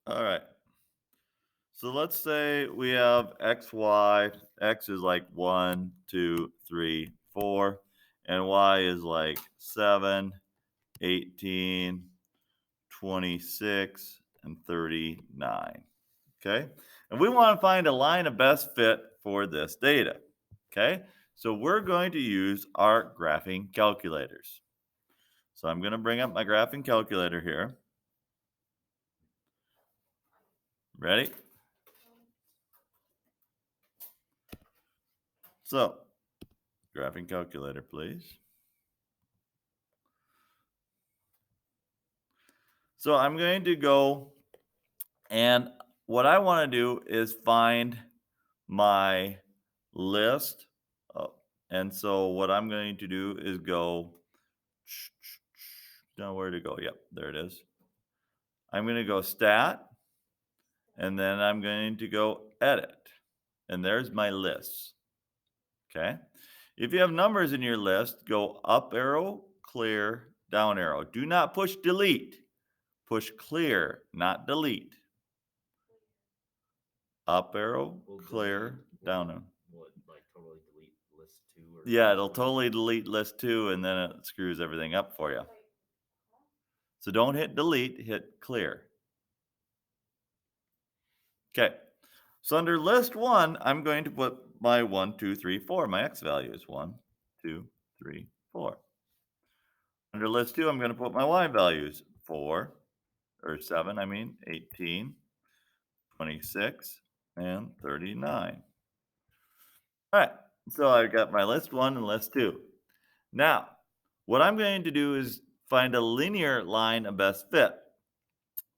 All right. So let's say we have x, y. X is like 1, 2, 3, 4, and y is like 7, 18, 26, and 39. Okay. And we want to find a line of best fit for this data. Okay. So we're going to use our graphing calculators. So I'm going to bring up my graphing calculator here. Ready? So, graphing calculator, please. So I'm going to go, and what I want to do is find my list. Oh, and so what I'm going to do is go, now where to go? Yep, there it is. I'm going to go stat, and then I'm going to go edit. And there's my lists. Okay. If you have numbers in your list, go up arrow, clear, down arrow. Do not push delete. Push clear, not delete. Up arrow, Will clear, delete, down arrow. will it like totally delete list two or Yeah, list it'll one? totally delete list 2 and then it screws everything up for you. So don't hit delete, hit clear. Okay. So under list 1, I'm going to put my 1, 2, 3, 4. My x value is 1, 2, 3, 4. Under list 2, I'm going to put my y values 4, or 7, 18, 26, and 39. All right, so I've got my list 1 and list 2. Now, what I'm going to do is find a linear line of best fit.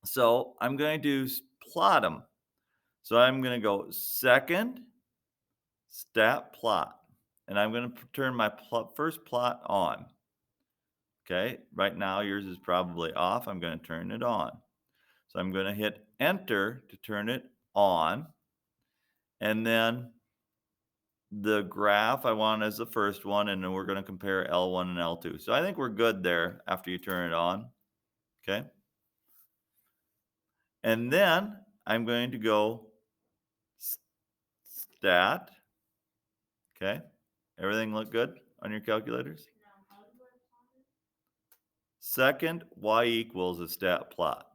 So I'm going to plot them. So I'm going to go second, stat plot. And I'm going to turn my first plot on. Okay, right now yours is probably off. I'm going to turn it on. So I'm going to hit enter to turn it on. And then the graph I want as the first one, and then we're going to compare L1 and L2. So I think we're good there after you turn it on. Okay. And then I'm going to go stat. Okay. Everything look good on your calculators? Second, y equals a stat plot.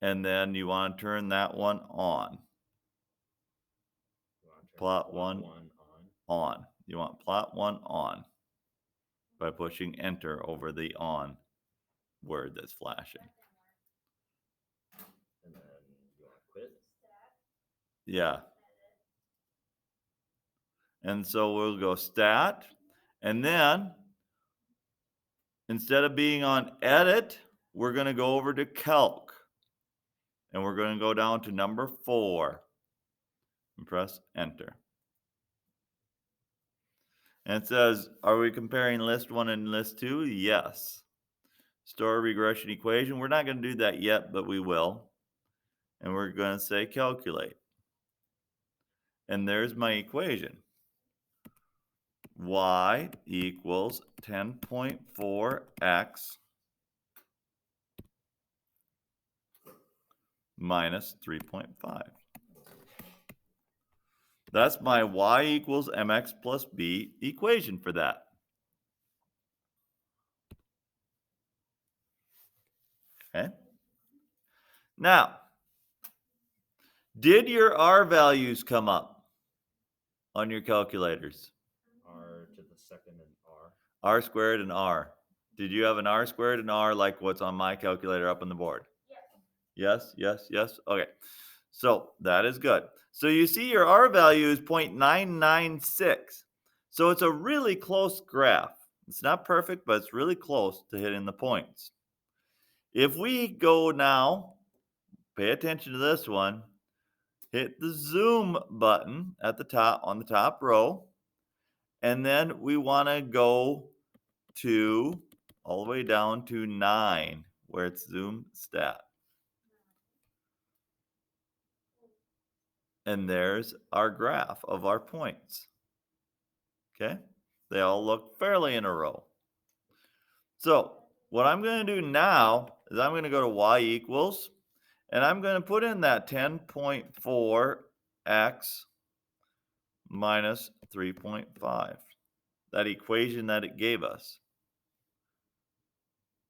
And then you want to turn that one on. Plot one on. You want plot 1 on by pushing enter over the on word that's flashing. And then you want to quit? Yeah. And so we'll go stat, and then instead of being on edit, we're going to go over to calc, and we're going to go down to number 4 and press enter. And it says, are we comparing list 1 and list 2? Yes. Store regression equation. We're not going to do that yet, but we will. And we're going to say calculate. And there's my equation. Y equals 10.4x minus 3.5. That's my y equals mx plus b equation for that. Okay. Now, did your r values come up on your calculators? R to the second and R. R squared and r. Did you have an r squared and r like what's on my calculator up on the board? Yes, yes, yes. Okay. So that is good. So you see your R value is 0.996. So it's a really close graph. It's not perfect, but it's really close to hitting the points. If we go now, pay attention to this one, hit the zoom button at the top on the top row, and then we want to go to all the way down to 9 where it's zoom stat. And there's our graph of our points. Okay, they all look fairly in a row. So what I'm going to do now is I'm going to go to y equals, and I'm going to put in that 10.4x minus 3.5, that equation that it gave us.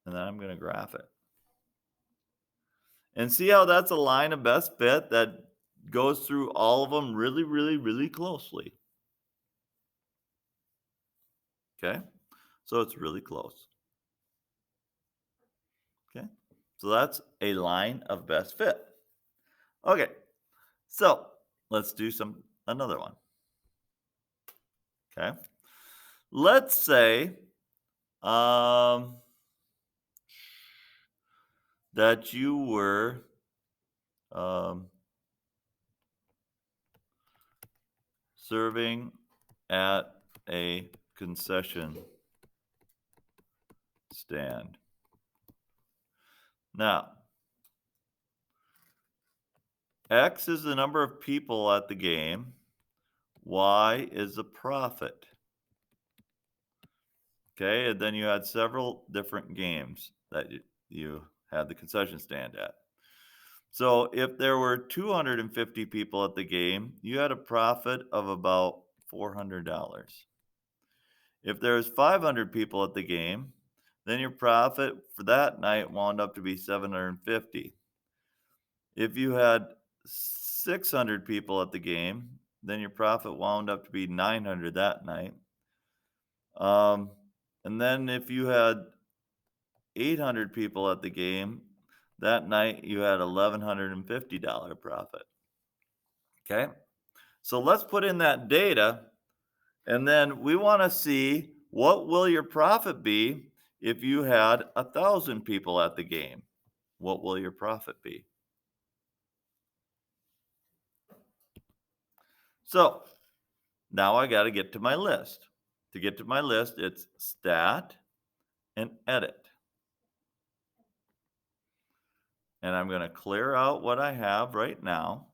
And then I'm going to graph it. And see how that's a line of best fit that goes through all of them really, really, really closely. Okay? So it's really close. Okay? So that's a line of best fit. Okay. So let's do another one. Okay? Let's say that you were serving at a concession stand. Now, X is the number of people at the game. Y is the profit. Okay, and then you had several different games that you had the concession stand at. So if there were 250 people at the game, you had a profit of about $400. If there's 500 people at the game, then your profit for that night wound up to be 750. If you had 600 people at the game, then your profit wound up to be 900 that night. And then if you had 800 people at the game, that night you had $1,150 profit. Okay, so let's put in that data, and then we want to see what will your profit be if you had 1,000 people at the game. What will your profit be? So now I got to get to my list. To get to my list, it's stat and edit. And I'm going to clear out what I have right now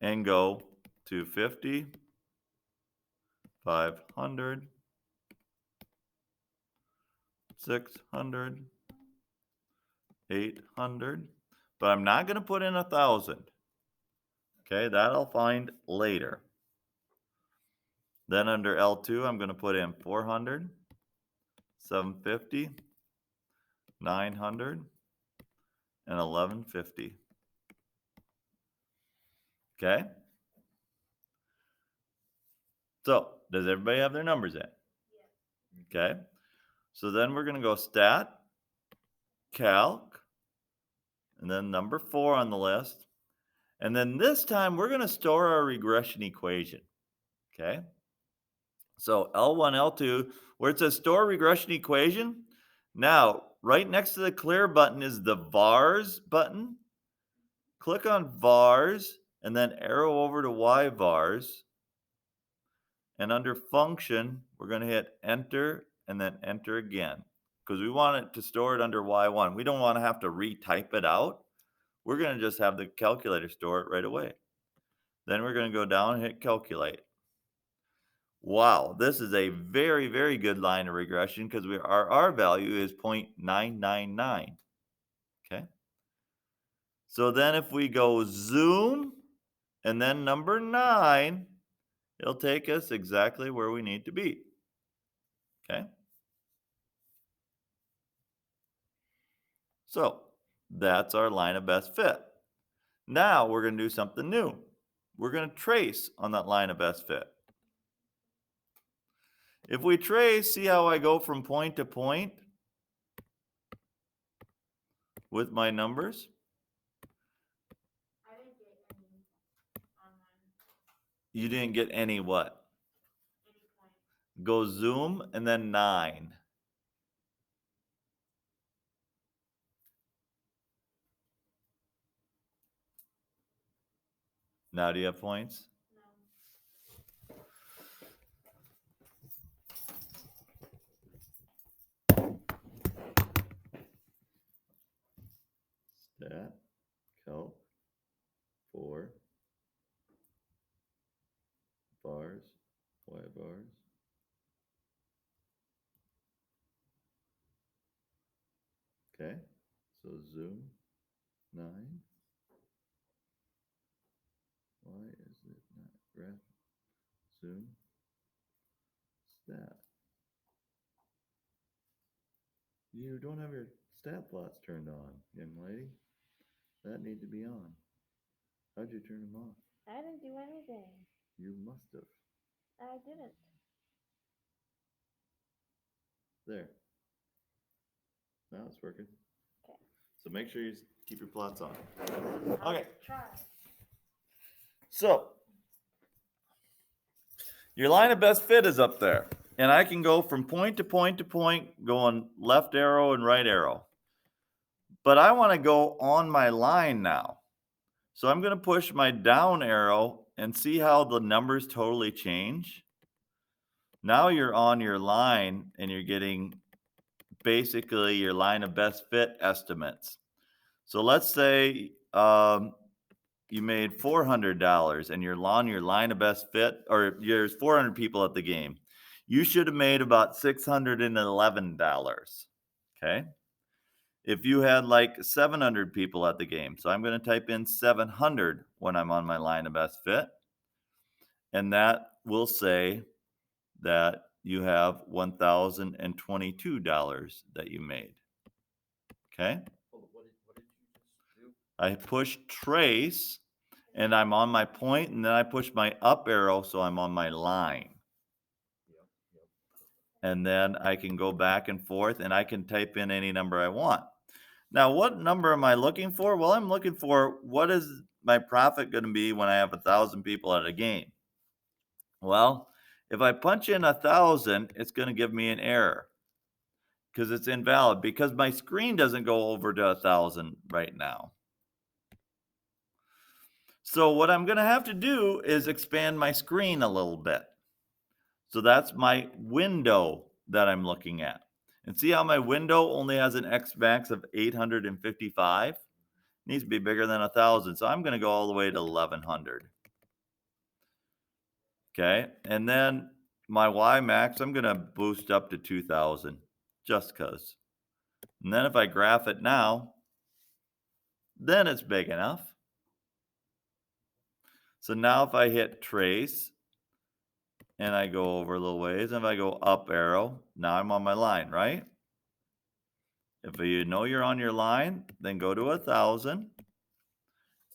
and go to 50, 500, 600, 800, but I'm not going to put in 1,000. Okay, that I'll find later. Then under L2, I'm going to put in 400, 750, 900, and 1150. Okay? So, does everybody have their numbers in? Okay. So then we're going to go stat, calc, and then number 4 on the list. And then this time we're going to store our regression equation. Okay. So L1, L2, where it says store regression equation. Now, right next to the clear button is the vars button. Click on vars and then arrow over to y vars. And under function, we're going to hit enter and then enter again because we want it to store it under y1. We don't want to have to retype it out. We're going to just have the calculator store it right away. Then we're going to go down and hit calculate. Wow, this is a very, very good line of regression because our R value is 0.999. Okay. So then if we go zoom and then number 9, it'll take us exactly where we need to be. Okay. So that's our line of best fit. Now we're going to do something new. We're going to trace on that line of best fit. If we trace, see how I go from point to point with my numbers? I didn't get any on mine. You didn't get any what? Any point. Go zoom and then 9. Now do you have points? No. Stat, calc, 4, bars, y bars. So zoom 9. Why is it not graph? Zoom stat. You don't have your stat plots turned on, young lady. That need to be on. How'd you turn them off? I didn't do anything. You must have. I didn't. There. Now it's working. Okay. So make sure you keep your plots on. I'll Okay. try. So your line of best fit is up there. And I can go from point to point to point, going left arrow and right arrow. But I want to go on my line now. So I'm going to push my down arrow and see how the numbers totally change. Now you're on your line and you're getting basically your line of best fit estimates. So let's say you made $400 and you're on your line of best fit, or there's 400 people at the game. You should have made about $611. Okay. If you had like 700 people at the game, so I'm going to type in 700 when I'm on my line of best fit, and that will say that you have $1,022 that you made. Okay. Hold on, what did you just do? I push trace and I'm on my point, and then I push my up arrow so I'm on my line. Yep. And then I can go back and forth and I can type in any number I want. Now, what number am I looking for? Well, I'm looking for what is my profit going to be when I have 1,000 people at a game? Well, if I punch in 1,000, it's going to give me an error because it's invalid because my screen doesn't go over to 1,000 right now. So what I'm going to have to do is expand my screen a little bit. So that's my window that I'm looking at. And see how my window only has an X max of 855? It needs to be bigger than 1,000. So I'm going to go all the way to 1,100. Okay. And then my Y max, I'm going to boost up to 2,000 just because. And then if I graph it now, then it's big enough. So now if I hit trace and I go over a little ways, and if I go up arrow, now I'm on my line, right? If you know you're on your line, then go to 1,000.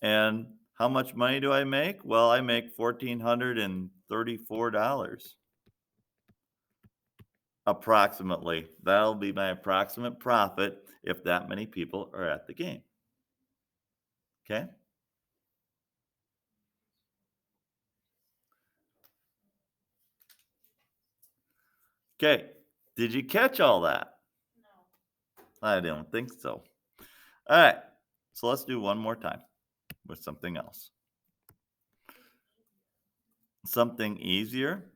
And how much money do I make? Well, I make $1,434. Approximately. That'll be my approximate profit if that many people are at the game. Okay? Okay. Did you catch all that? No. I don't think so. All right. So let's do one more time with something else. Something easier.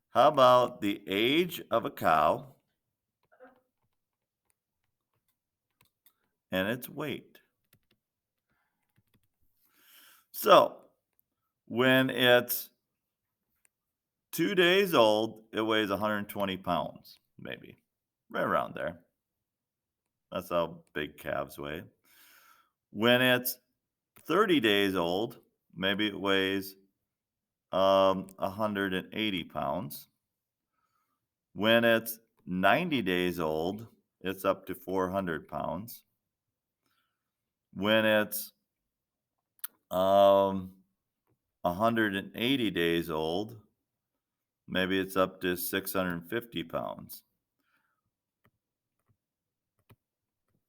How about the age of a cow and its weight? So when it's 2 days old, it weighs 120 pounds, maybe, right around there. That's how big calves weigh. When it's 30 days old, maybe it weighs 180 pounds. When it's 90 days old, it's up to 400 pounds. When it's 180 days old, maybe it's up to 650 pounds.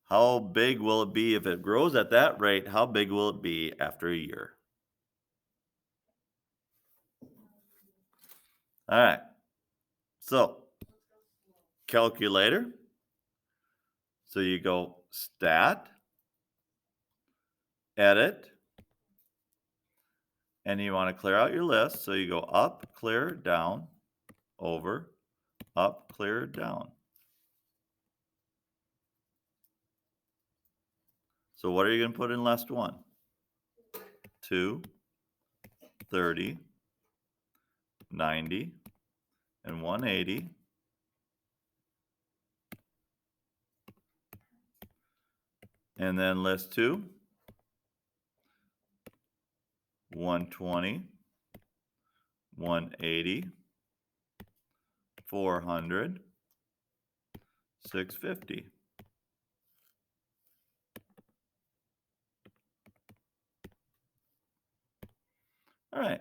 How big will it be if it grows at that rate? How big will it be after a year? All right. So, calculator. So you go stat, edit, and you want to clear out your list. So you go up, clear, down, over, up, clear, down. So what are you going to put in last one? 2, 30, 90, and 180. And then list 2, 120, 180, 400, 650. All right.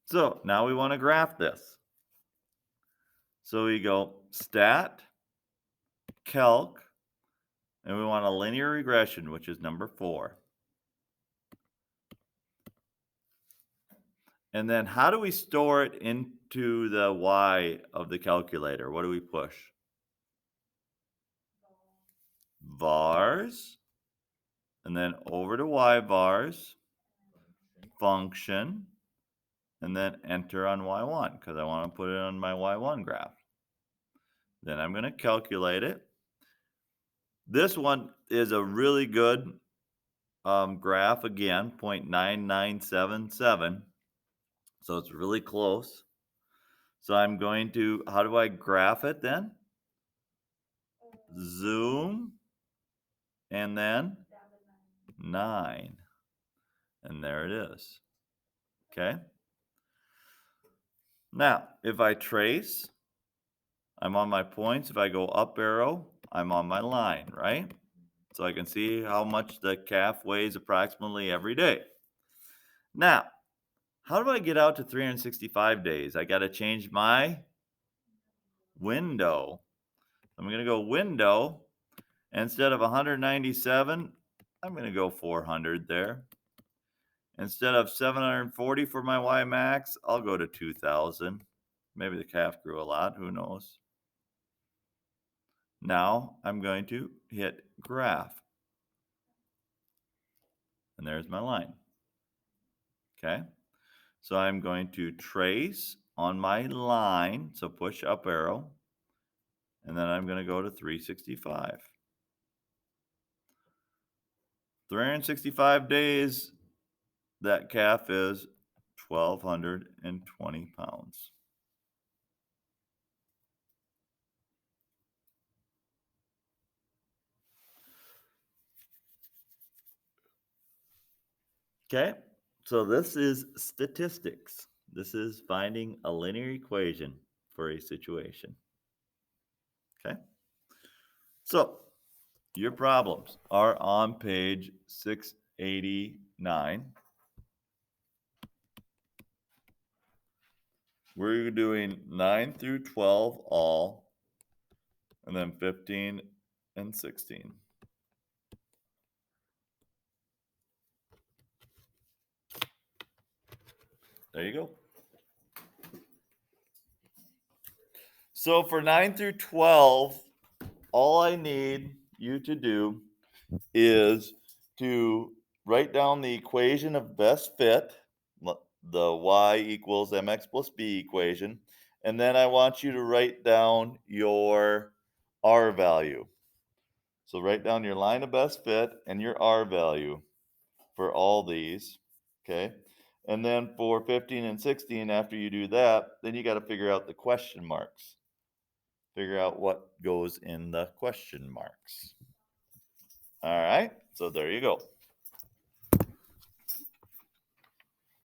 So now we want to graph this. So we go stat, calc, and we want a linear regression, which is number 4. And then how do we store it into the Y of the calculator? What do we push? Vars, and then over to Y vars, function, and then enter on Y1 because I want to put it on my Y1 graph. Then I'm going to calculate it. This one is a really good graph again, 0.9977. So it's really close. So I'm going to, how do I graph it then? Zoom, and then 9. And there it is. Okay. Now, if I trace, I'm on my points. If I go up arrow, I'm on my line, right? So I can see how much the calf weighs approximately every day. Now, how do I get out to 365 days? I got to change my window. I'm going to go window. Instead of 197, I'm going to go 400 there. Instead of 740 for my Y max, I'll go to 2000. Maybe the calf grew a lot, who knows? Now I'm going to hit graph. And there's my line. Okay. So I'm going to trace on my line. So push up arrow. And then I'm going to go to 365. 365 days, that calf is 1,220 pounds. Okay, so this is statistics. This is finding a linear equation for a situation. Okay, so your problems are on page 689. We're doing 9 through 12 all, and then 15 and 16. There you go. So for 9 through 12, all I need you to do is to write down the equation of best fit, the y equals mx plus b equation, and then I want you to write down your r value. So write down your line of best fit and your r value for all these, okay? And then for 15 and 16, after you do that, then you got to figure out the question marks. Figure out what goes in the question marks. All right, so there you go.